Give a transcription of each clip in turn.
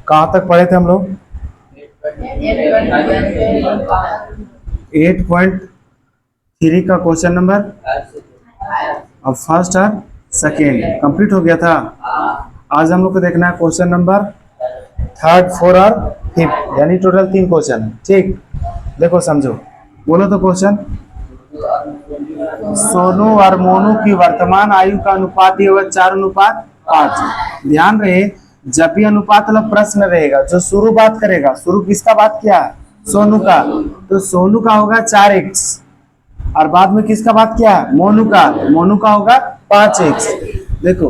कहाँ तक पढ़े थे हम लोग? 8.3 का क्वेश्चन नंबर अब फर्स्ट और सेकेंड कंप्लीट हो गया था। आज हम लोग को देखना है क्वेश्चन नंबर थर्ड, फोर और फिफ्थ, यानी टोटल 3 क्वेश्चन है। ठीक, देखो समझो, बोलो तो क्वेश्चन। सोनू और मोनू की वर्तमान आयु का अनुपात ये हुआ 4:5। ध्यान रहे, जब भी अनुपात वाला प्रश्न रहेगा, जो शुरू बात करेगा, शुरू किसका बात किया है? सोनू का, तो सोनू का होगा 4x, और बाद में किसका बात किया है? मोनू का, मोनू का होगा 5x। देखो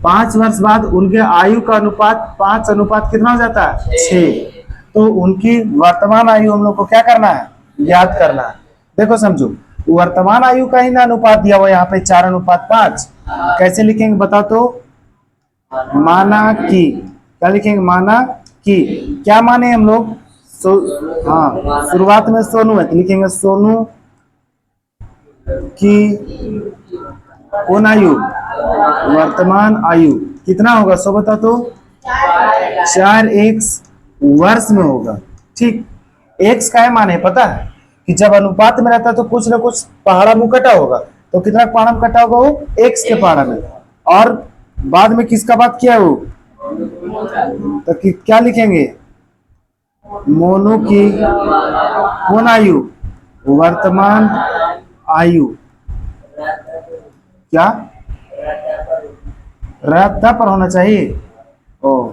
5 वर्ष बाद उनके आयु का अनुपात 5 अनुपात कितना हो जाता है? 6। तो उनकी वर्तमान आयु हम लोग को क्या करना है? याद करना है। देखो समझो, वर्तमान आयु का ही ना अनुपात दिया हुआ यहाँ पे 4:5। कैसे लिखेंगे बताओ तो? माना कि, क्या लिखेंगे? माना कि, क्या माने हम लोग? हाँ, शुरुआत में सोनू है तो लिखेंगे सोनू की कौन आयु? वर्तमान आयु कितना होगा? सो बता तो। 4x वर्ष में होगा। ठीक, x का है माने पता है कि जब अनुपात में रहता है तो कुछ ना कुछ पहाड़ा मुंह कटा होगा, तो कितना पहाड़ा में कटा होगा? वो x के पहाड़ा में। और बाद में किसका बात किया है वो? तो क्या लिखेंगे? मोनू की कौन आयु? वर्तमान आयु। क्या तब पर होना चाहिए? ओ,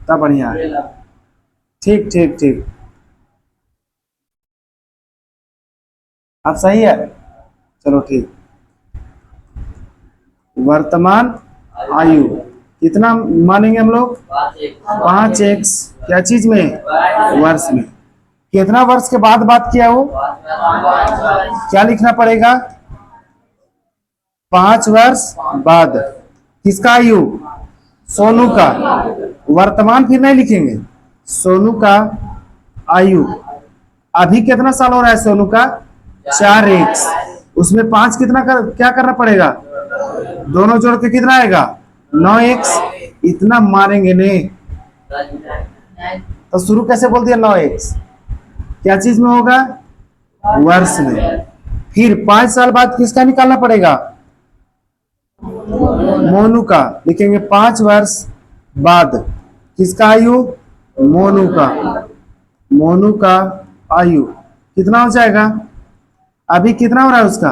तब बढ़िया। ठीक ठीक ठीक, अब सही है। चलो ठीक, वर्तमान आयु कितना मानेंगे हम लोग? 5x। क्या चीज में? वर्ष में। कितना वर्ष के बाद बात किया वो? क्या लिखना पड़ेगा? 5 वर्ष बाद। किसका आयु? सोनू का। वर्तमान फिर नहीं लिखेंगे, सोनू का आयु। अभी कितना साल हो रहा है सोनू का? 4x। उसमें 5 कितना क्या करना पड़ेगा? दोनों जोड़ के कितना आएगा? 9x। इतना मारेंगे नहीं तो शुरू कैसे बोल दिया? 9x। क्या चीज में होगा? वर्ष में। फिर 5 साल बाद किसका निकालना पड़ेगा? मोनू का। लिखेंगे 5 वर्ष बाद किसका आयु? मोनू का। मोनू का आयु कितना हो जाएगा? अभी कितना हो रहा है उसका?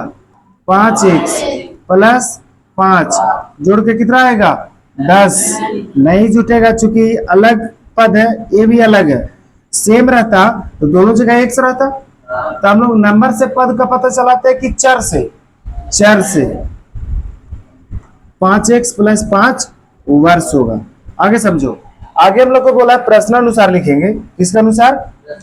5x प्लस 5 जोड़ के कितना आएगा? 10। नहीं जुटेगा, चूंकि अलग पद है, ये भी अलग है। सेम रहता तो दोनों जगह x रहता। तो हम लोग नंबर से पद का पता चलाते हैं कि चर से। 5x प्लस 5 वर्ष होगा। आगे समझो, आगे हम लोग को बोला प्रश्नानुसार लिखेंगे। किसका अनुसार?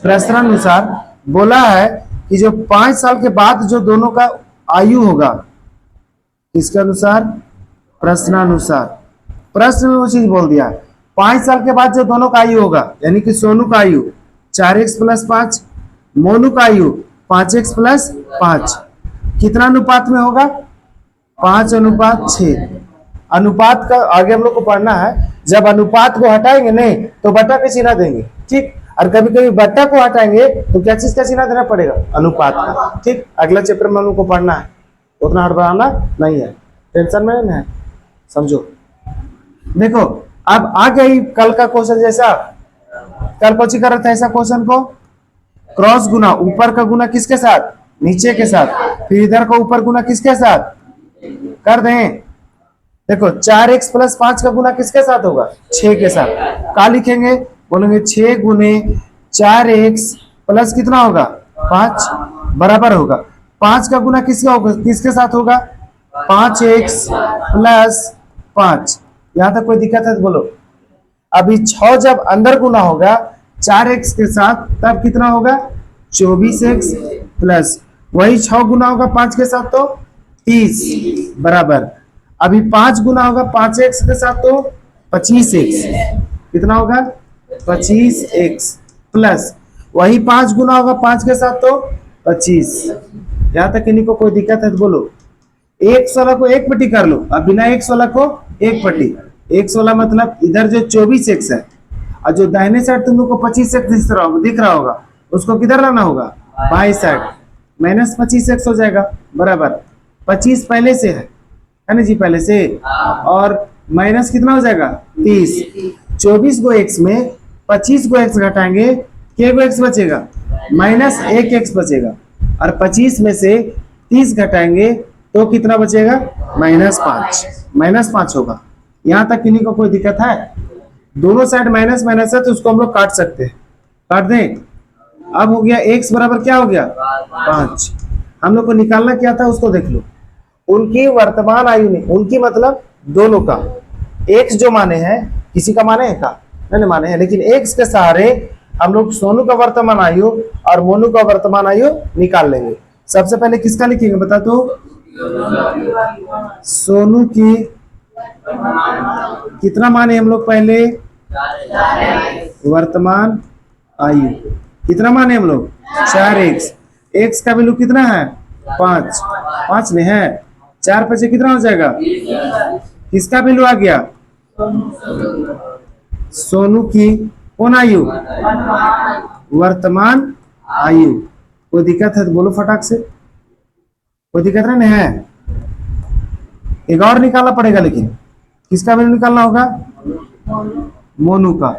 प्रश्नानुसार। बोला है कि जो 5 साल के बाद जो दोनों का आयु होगा, किसके अनुसार? प्रश्नानुसार। प्रश्न में वो चीज बोल दिया, 5 साल के बाद जो दोनों का आयु होगा, यानी कि सोनू का आयु 4x प्लस 5, मोनू का आयु 5x प्लस 5, कितना अनुपात में होगा? 5:6। अनुपात का आगे हम लोग को पढ़ना है। जब अनुपात को हटाएंगे नहीं तो बट्टा का चिन्ह देंगे। ठीक, और कभी कभी बट्टा को हटाएंगे तो क्या चीज का चिन्ह देना पड़ेगा? अनुपात का। ठीक, अगला चैप्टर में हम लोग को पढ़ना है, उतना हड़बड़ाना नहीं है, टेंशन में नहीं है। समझो, देखो अब आ गई कल का क्वेश्चन जैसा। कल कोची कर रहे थे ऐसा क्वेश्चन को? क्रॉस गुना, ऊपर का गुना किसके साथ? नीचे के साथ। फिर इधर का ऊपर गुना किसके साथ? कर दें। देखो 4x प्लस 5 का गुना किसके साथ होगा? 6 के साथ। क्या लिखेंगे? बोलेंगे 6 गुने 4x प्लस कितना होगा? 5 बराबर होगा 5 का गुना किसका होगा? किसके साथ होगा? 5x plus 5। यहां तक कोई दिक्कत है तो बोलो। अभी 6 जब अंदर गुना होगा 4x के साथ, तब कितना होगा? 24x प्लस वही 6 गुना होगा 5 के साथ तो 30 बराबर। अभी 5 गुना होगा 5x के साथ तो 25x। कितना होगा? 25x प्लस वही 5 गुना होगा 5 के साथ तो 25। यहां तक किन्हीं को कोई दिक्कत है तो बोलो। 116 को 1 पट्टी कर लो, अब बिना 116 को 1 पट्टी। 116 मतलब इधर जो 24x है और जो दाहिने साइड तुम लोग को 25x दिख रहा होगा उसको किधर लाना होगा, बाई साइड। -25x हो जाएगा बराबर 25 पहले से है ना जी, पहले से, और माइनस कितना हो जाएगा 30। 24 को x में 25 को x घटाएंगे, क्या को x बचेगा, -1x बचेगा, और 25 में से 30 घटाएंगे तो कितना बचेगा, -5 होगा। यहाँ तक किन्हीं को कोई दिक्कत है? दोनों साइड माइनस माइनस है तो उसको हम लोग काट सकते हैं, काट दें। अब हो गया x बराबर क्या हो गया 5। हम लोग को निकालना क्या था उसको देख लो। उनकी वर्तमान आयु में, उनकी मतलब दोनों का, x जो माने हैं, किसी का माने है का नहीं माने हैं, लेकिन x के सहारे हम लोग सोनू का वर्तमान आयु और मोनू का वर्तमान आयु निकाल लेंगे। सबसे पहले किसका लिखेंगे बता तो, सोनू की कितना माने हम लोग पहले, वर्तमान आयु कितना माने हम लोग 4x। x का वैल्यू कितना है 5 में है, 4 पे से कितना हो जाएगा, किसका वैल्यू आ गया, सोनू की कौन आयु, वर्तमान आयु। कोई दिक्कत है तो बोलो फटाक से, कोई दिक्कत नहीं है? एक और निकालना पड़ेगा, लेकिन किसका वैल्यू निकालना होगा, मोनू का।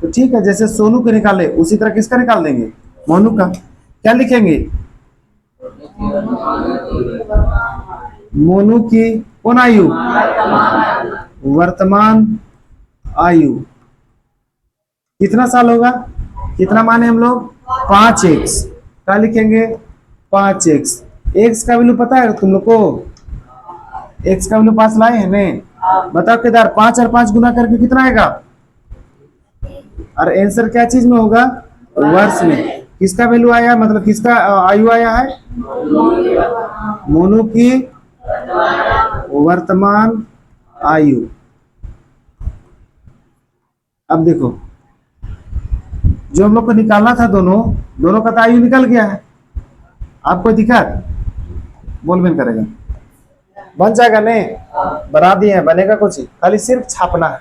तो ठीक है, जैसे सोनू के निकाले उसी तरह किसका निकाल देंगे, मोनू का। क्या लिखेंगे, मोनू की कौन आयु, वर्तमान आयु कितना साल होगा, कितना माने हम लोग 5x। क्या लिखेंगे 5x। x का वैल्यू पता है तुम लोग को, x का वैल्यू 5 लाए हैं नहीं, बताओ केदार 5 और 5 गुना करके कितना आएगा, और आंसर क्या चीज में होगा, वर्ष में। किसका वैल्यू आया, मतलब किसका आयु आया है, मोनू की वर्तमान आयु। अब देखो जो हम लोग को निकालना था, दोनों का तो आयु निकल गया है। आपको दिक्कत बोल में करेगा, बन जाएगा नहीं, बना दिए हैं, बनेगा कुछ, खाली सिर्फ छापना है।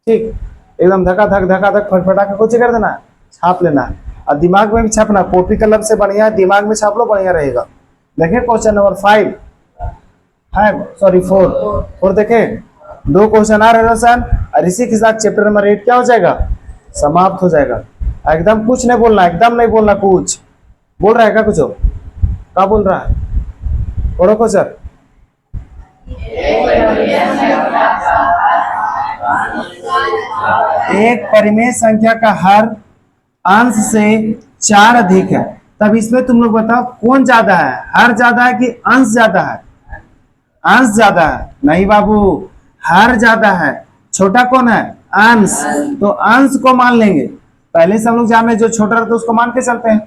ठीक, एकदम धक्का धक फटफटा के कुछ कर देना, छाप लेना है, और दिमाग में भी छापना। कॉपी कलम से बढ़िया दिमाग में छाप लो, बढ़िया रहेगा। देखें क्वेश्चन नंबर 5 है, सॉरी 4 देखें, 2 क्वेश्चन आ रहे सन, और इसी के साथ चैप्टर नंबर 8 क्या हो जाएगा, समाप्त हो जाएगा। एकदम कुछ नहीं बोलना, एकदम नहीं बोलना, कुछ बोल रहा है क्या, कुछ क्या बोल रहा है, पढ़ो को सर। एक परिमेय संख्या का हर अंश से 4 अधिक है, तब इसमें तुम लोग बताओ कौन ज्यादा है, हर ज्यादा है कि अंश ज्यादा है, अंश ज्यादा है। नहीं बाबू, हर ज्यादा है, छोटा कौन है, अंश। तो अंश को मान लेंगे, पहले से हम लोग जान रहे जो छोटा रहता है उसको मान के चलते हैं।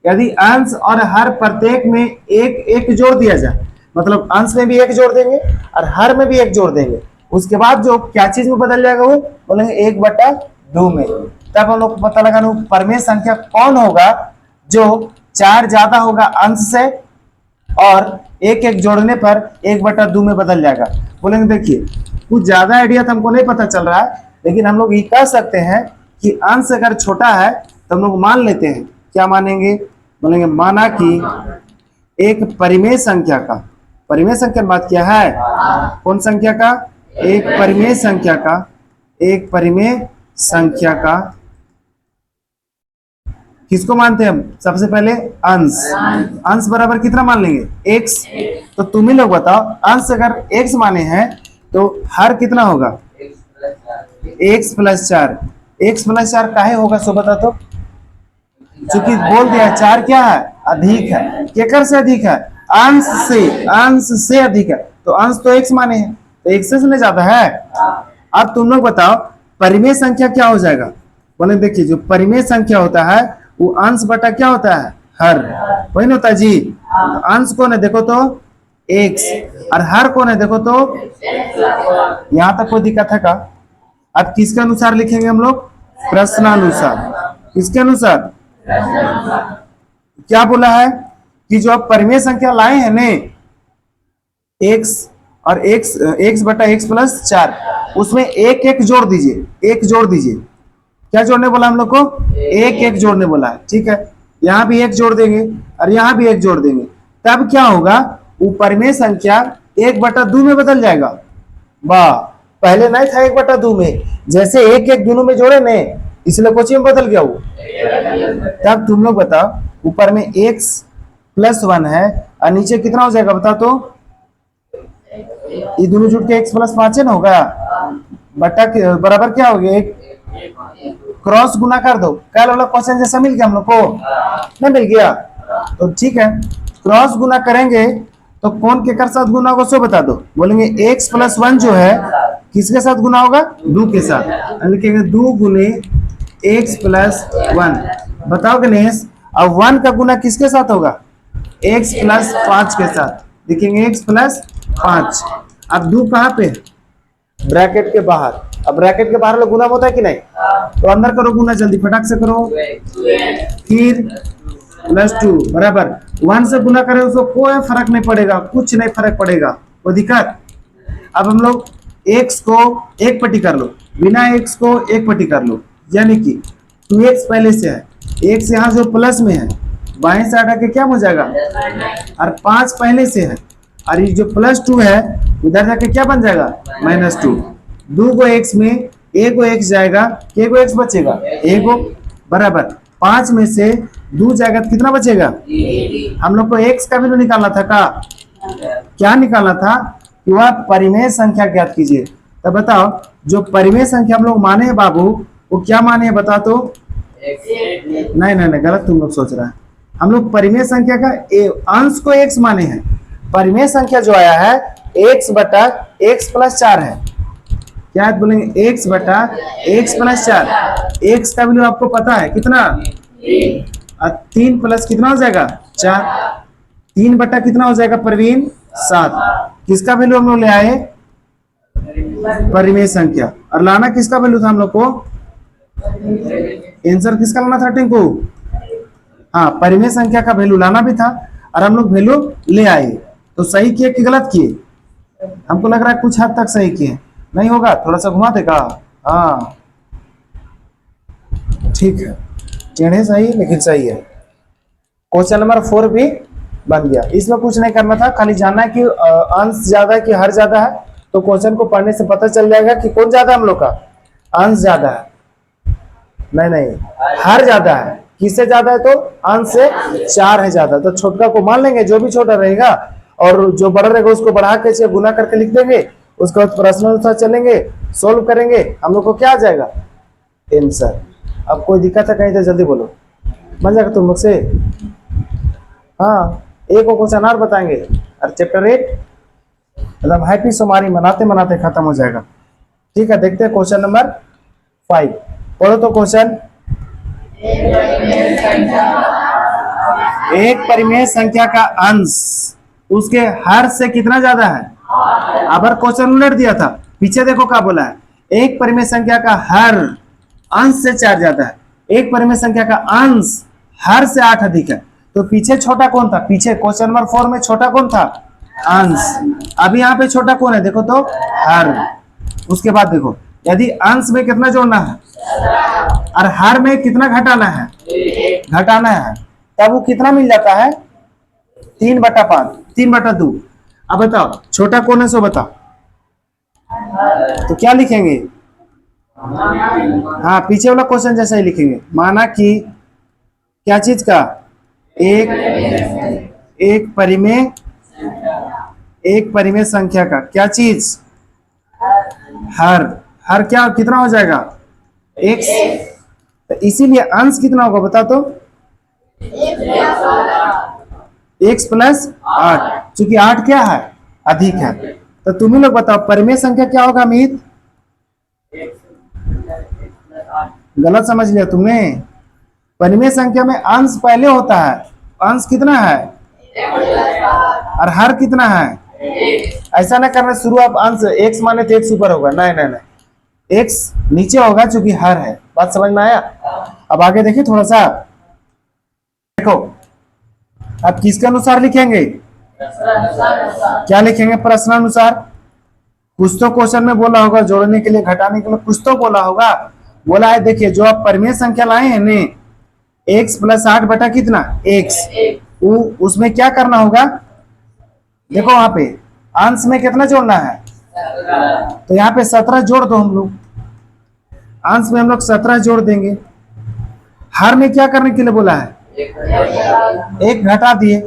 यदि अंश और हर प्रत्येक में एक एक जोड़ दिया जाए, मतलब अंश में भी 1 जोड़ देंगे और हर में भी 1 जोड़ देंगे, उसके बाद जो क्या चीज में बदल जाएगा, वो बोलेंगे 1/2 में। तब हम लोग को पता लगाना परिमेय संख्या कौन होगा जो 4 ज्यादा होगा अंश से, और 1 जोड़ने पर 1/2 में बदल जाएगा। बोलेंगे देखिए कुछ ज्यादा आइडिया तो हमको नहीं पता चल रहा है, लेकिन हम लोग ये कह सकते हैं कि अंश अगर छोटा है तो हम लोग मान लेते हैं, क्या मानेंगे, बोलेंगे माना कि एक परिमेय संख्या का, परिमेय संख्या बात क्या है, कौन संख्या का, एक परिमेय संख्या का, एक परिमेय संख्या का किसको मानते हैं हम, सबसे पहले अंश। अंश बराबर कितना मान लेंगे, x। तो तुम ही लोग बताओ, अंश अगर x माने हैं तो हर कितना होगा, x + 4। x + 4 काहे होगा सो बता तो, चूंकि बोल दिया 4 क्या है, अधिक है। केकर से अधिक है, अंश से, अंश से अधिक है। तो अंश तो x माने हैं, तो x से नहीं ज्यादा है। अब तुम लोग बताओ परिमेय संख्या क्या हो जाएगा। बोले देखिए जो परिमेय संख्या होता है वो अंश बटा क्या होता है, हर, वही ना होता है जी। तो अंश कौन है देखो तो x, और हर कौन है देखो तो, यहां तक कोई दिक्कत है का। अब किसके अनुसार लिखेंगे हम लोग, प्रश्नानुसार। किसके अनुसार, क्या बोला है कि जो आप परिमेय संख्या लाए हैं ने, x और x बटा x + 4, उसमें एक जोड़ दीजिए, एक जोड़ दीजिए। क्या जोड़ने बोला हम लोग को? एक एक जोड़ने बोला है, ठीक है। यहाँ भी एक जोड़ देंगे और यहाँ भी एक जोड़ देंगे, तब क्या होगा? ऊपर में संख्या 1/2 में बदल जाएगा। वाह, पहले नहीं था 1/2 में, जैसे एक एक दोनों में जोड़े ने, इसलिए कोची में बदल गया वो। तब तुम लोग बताओ, ऊपर में x + 1 है और नीचे कितना हो जाएगा बता तो? ये दोनों जुड़ के x + 5 है ना होगा, बटा के बराबर क्या हो गया? एक क्रॉस गुना कर दो। कल वाला क्वेश्चन जैसा मिल गया हम लोग को, नहीं मिल गया? तो ठीक है, क्रॉस गुना करेंगे तो कौन के कर साथ गुना होगा सो बता दो। बोलेंगे x + 1 जो है किसके साथ गुना होगा? 2 के साथ। लिखेंगे 2 गुने x + 1। बताओ गणेश, अब 1 का गुना किसके साथ होगा? x + 5 के साथ। लिखेंगे x + 5। अब 2 कहाँ पे? ब्रैकेट के बाहर। अब ब्रैकेट के बाहर लोग गुना होता है कि नहीं? तो अंदर करो गुना, जल्दी फटाक से करो। फिर +2 बराबर 1 से गुना करें उसको कोई फर्क नहीं पड़ेगा, कुछ नहीं फर्क पड़ेगा, कोई दिक्कत? अब हम लोग x को एक पट्टी कर लो, बिना x को एक पट्टी कर लो, यानी कि 2x पहले से है, x यहाँ जो प्लस में है बाएं से हटा के क्या हो जाएगा? और 5 पहले से है, और ये जो +2 है उधर जाके क्या बन जाएगा? -2। 2 को x में, एक को x जाएगा, के को x बचेगा? एक को बराबर 5 में से 2 जाएगा तो कितना बचेगा? हम लोग को x का वैल्यू निकालना था का? क्या निकालना था? कि वह परिमेय संख्या ज्ञात कीजिए। तो बताओ, जो परिमेय संख्या हम लोग माने हैं बाबू, वो क्या माने हैं बता तो? नहीं नहीं नहीं, गलत तुम लोग सोच रहे हैं। हम लोग परिमेय संख्या का अंश को x माने हैं। परिमेय संख्या जो आया है x/x + 4 है। क्या है? बोलेंगे x/x + 4। x का वैल्यू आपको पता है कितना? 3 प्लस कितना हो जाएगा? 4। 3 बटा कितना हो जाएगा प्रवीण? 7। किसका वैल्यू हम लोग ले आए? परिमेय संख्या। और लाना किसका वैल्यू था हम लोग को? आंसर किसका लाना था टिंकू? हाँ, परिमेय संख्या का वैल्यू लाना भी था और हम लोग वैल्यू ले आए। तो सही किए कि गलत किए? हमको लग रहा है कुछ हद तक सही किए। नहीं होगा, थोड़ा सा घुमा देगा। हाँ ठीक है, टेढ़े सही लेकिन सही है। क्वेश्चन नंबर 4 भी बन गया। इसमें कुछ नहीं करना था, खाली जानना है कि अंश ज्यादा है कि हर ज्यादा है। तो क्वेश्चन को पढ़ने से पता चल जाएगा कि कौन ज्यादा हम लोग का? अंश ज्यादा है। नहीं नहीं, हर ज्यादा है। किससे ज्यादा है? तो अंश से 4 है ज्यादा। तो छोटा को मान लेंगे, जो भी छोटा रहेगा, और जो बड़ा रहेगा उसको बढ़ा के गुना करके लिख देंगे। उसके बाद प्रश्न अनुसार चलेंगे, सोल्व करेंगे, हम लोग को क्या आ जाएगा? आंसर। अब कोई दिक्कत है कहीं तो जल्दी बोलो, बन जाएगा तुम लोग से। हाँ, एक और क्वेश्चन और बताएंगे और चैप्टर 8 मतलब हैप्पी सोमारी मनाते मनाते खत्म हो जाएगा। ठीक है, देखते हैं क्वेश्चन नंबर 5। पढ़ो तो क्वेश्चन। एक परिमेय संख्या का अंश उसके हर से कितना ज्यादा है? अबर क्वेश्चन उलट दिया था, पीछे देखो क्या बोला है। एक परिमेय संख्या का हर अंश से 4 ज्यादा है। एक परिमेय संख्या का अंश हर से 8 अधिक है। तो पीछे छोटा कौन था? पीछे क्वेश्चन नंबर 4 में छोटा कौन था? अंश। अभी यहाँ पे छोटा कौन है? देखो तो हर। उसके बाद देखो, यदि अंश में कितना जोड़ना है और हर में कितना घटाना है? घटाना है, तब वो कितना मिल जाता है? 3/5, 3/2। अब बताओ छोटा कौन है सो बताओ। तो क्या लिखेंगे? हाँ, पीछे वाला क्वेश्चन जैसा ही लिखेंगे। माना कि क्या चीज का? एक परिमेय संख्या का क्या चीज? हर क्या कितना हो जाएगा? x। तो इसीलिए अंश कितना होगा बता तो? x + 8, क्योंकि 8 क्या है? अधिक है। तो तुम ही लोग बताओ परिमेय संख्या क्या होगा? अमित, गलत समझ लिया तुमने। परिमेय संख्या में अंश पहले होता है। अंश कितना है और हर कितना है? ऐसा ना करना शुरू आप अंश x माने तो x ऊपर होगा। नहीं नहीं नहीं, x नीचे होगा क्योंकि हर है। बात समझ में आया? अब आगे देखिए थोड़ा सा, देखो अब किसके अनुसार लिखेंगे? क्या लिखेंगे? प्रश्नानुसार। कुछ तो क्वेश्चन में बोला होगा जोड़ने के लिए, घटाने के लिए कुछ तो बोला होगा। बोला है देखिए जो आप परिमेय संख्या लाए हैं ने x प्लस 8 बटा कितना x, उसमें क्या करना होगा, देखो वहां पे अंश में कितना जोड़ना है, तो यहाँ पे 17 जोड़ दो, हम लोग अंश में हम लोग 17 जोड़ देंगे। हर में क्या करने के लिए बोला है, एक घटा दिए,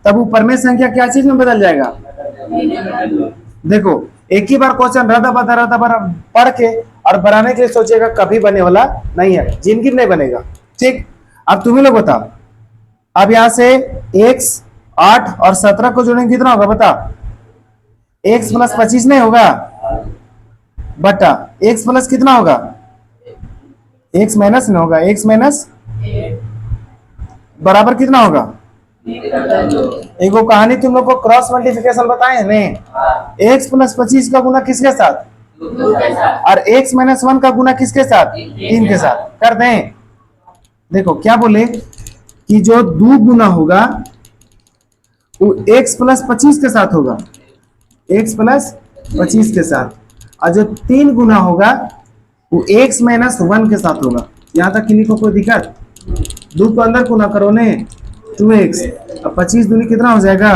तब ऊपर में संख्या क्या चीज में बदल जाएगा। देखो एक ही बार क्वेश्चन रदा बदा पढ़ के और बनाने के लिए सोचेगा, कभी बने वाला नहीं है, जिंदगी नहीं बनेगा। ठीक, अब तुम्हें लोग बताओ, अब यहां से x 8 और 17 को जोड़ेंगे कितना होगा बता, x प्लस 25 नहीं होगा बटा x प्लस कितना होगा, x माइनस नहीं होगा, x माइनस बराबर कितना होगा। एक वो कहानी तुम लोग को क्रॉस मल्टीप्लिकेशन बताए हैं नहीं, x प्लस 25 का गुना किसके साथ, और x माइनस 1 का गुना किसके साथ, 3 के साथ कर दें। देखो क्या बोले कि जो 2 गुना होगा वो x प्लस 25 के साथ होगा, x प्लस 25 के साथ, और जो 3 गुना होगा वो x माइनस 1 के साथ होगा। यहां तक किन्हीं को कोई दिक्कत, 2 को अंदर गुना करो ने 2x, अब 25 दूनी कितना हो जाएगा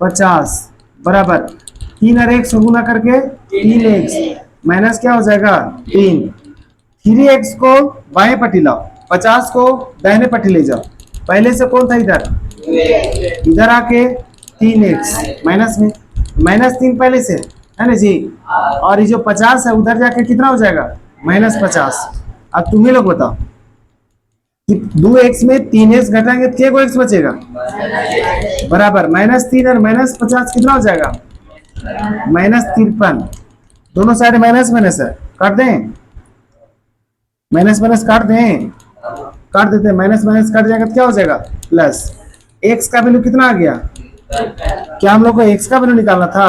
50 बराबर 3 और 1 गुना करके 3x माइनस क्या हो जाएगा 3, 3x को बाएं पट्टी लाओ, 50 को दाहिने पट्टी ले जाओ, पहले से कौन था इधर आके 3x माइनस में -3 पहले से है ना जी, और ये जो 50 है उधर जाके कितना हो जाएगा -50। अब तुम्हें लोग बताओ कि 2x में 3x घटाएंगे तो क्या को x बचेगा बराबर -3 और -50 कितना हो जाएगा -53, दोनों साइड माइनस माइनस है, काट दें, माइनस माइनस काट दें, काट देते हैं, माइनस माइनस काट जाएगा तो क्या हो जाएगा प्लस, x का वैल्यू कितना आ गया, क्या हम लोग को x का वैल्यू निकालना था,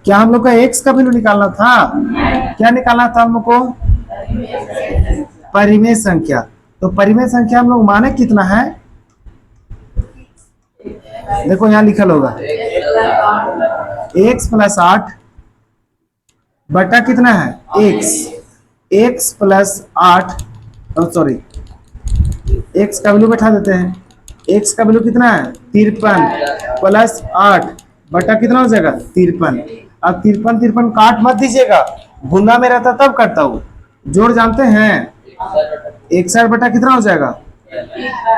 क्या हम लोग को x का वैल्यू निकालना था, क्या निकालना था हम लोग को परिमेय संख्या। तो परिमेय संख्या हम लोग माने कितना है, देखो यहां लिखल होगा x प्लस 8 बटा कितना है x प्लस 8, सॉरी x का वैल्यू बैठा देते हैं, x का वैल्यू कितना है 53 प्लस 8 बटा कितना हो जाएगा 53। अब 53 काट मत दीजिएगा, गुना में रहता तब करता हूँ, जोड़ जानते हैं 61 बटा कितना हो जाएगा,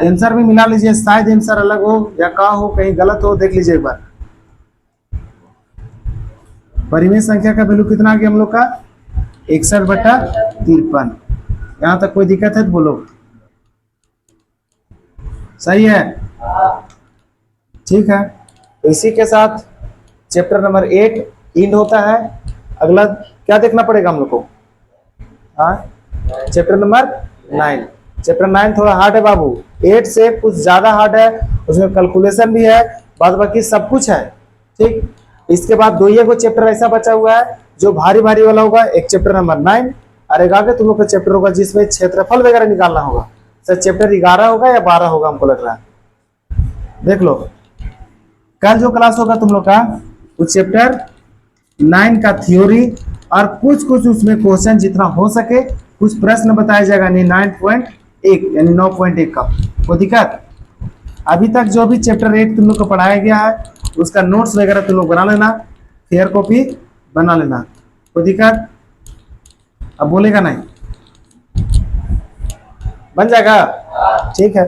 आंसर भी मिला लीजिए, शायद आंसर अलग हो या का हो, कहीं गलत हो देख लीजिए एक बार। परिमेय संख्या का वैल्यू कितना आ गया हम लोग का 61 बटा 53। यहां तक कोई दिक्कत है तो बोलो, सही है, ठीक है। इसी के साथ चैप्टर नंबर 8 इंड होता है। अगला क्या देखना पड़ेगा हम लोग को, हाँ चैप्टर नंबर 9। चैप्टर 9 थोड़ा हार्ड है बाबू, 8 से कुछ ज्यादा हार्ड है, उसमें कैलकुलेशन भी है, बाद बाकी सब कुछ है, ठीक। इसके बाद 2 को चैप्टर ऐसा बचा हुआ है जो भारी भारी वाला होगा, एक चैप्टर नंबर 9 और एक आगे तुम लोग का चैप्टर होगा जिसमें क्षेत्रफल वगैरह निकालना होगा, सर चैप्टर 11 होगा या 12 होगा हमको लग रहा है, देख लो। कल जो क्लास होगा तुम लोग का उस चैप्टर 9 का थ्योरी और कुछ कुछ उसमें क्वेश्चन जितना हो सके कुछ प्रश्न बताया जाएगा, 9.1 यानी 9.1 का, कोई दिक्कत। अभी तक जो भी चैप्टर 8 तुम लोग को पढ़ाया गया है उसका नोट्स वगैरह तुम लोग बना लेना, फेयर कॉपी बना लेना, कोई दिक्कत। अब बोलेगा नहीं, बन जाएगा, ठीक है।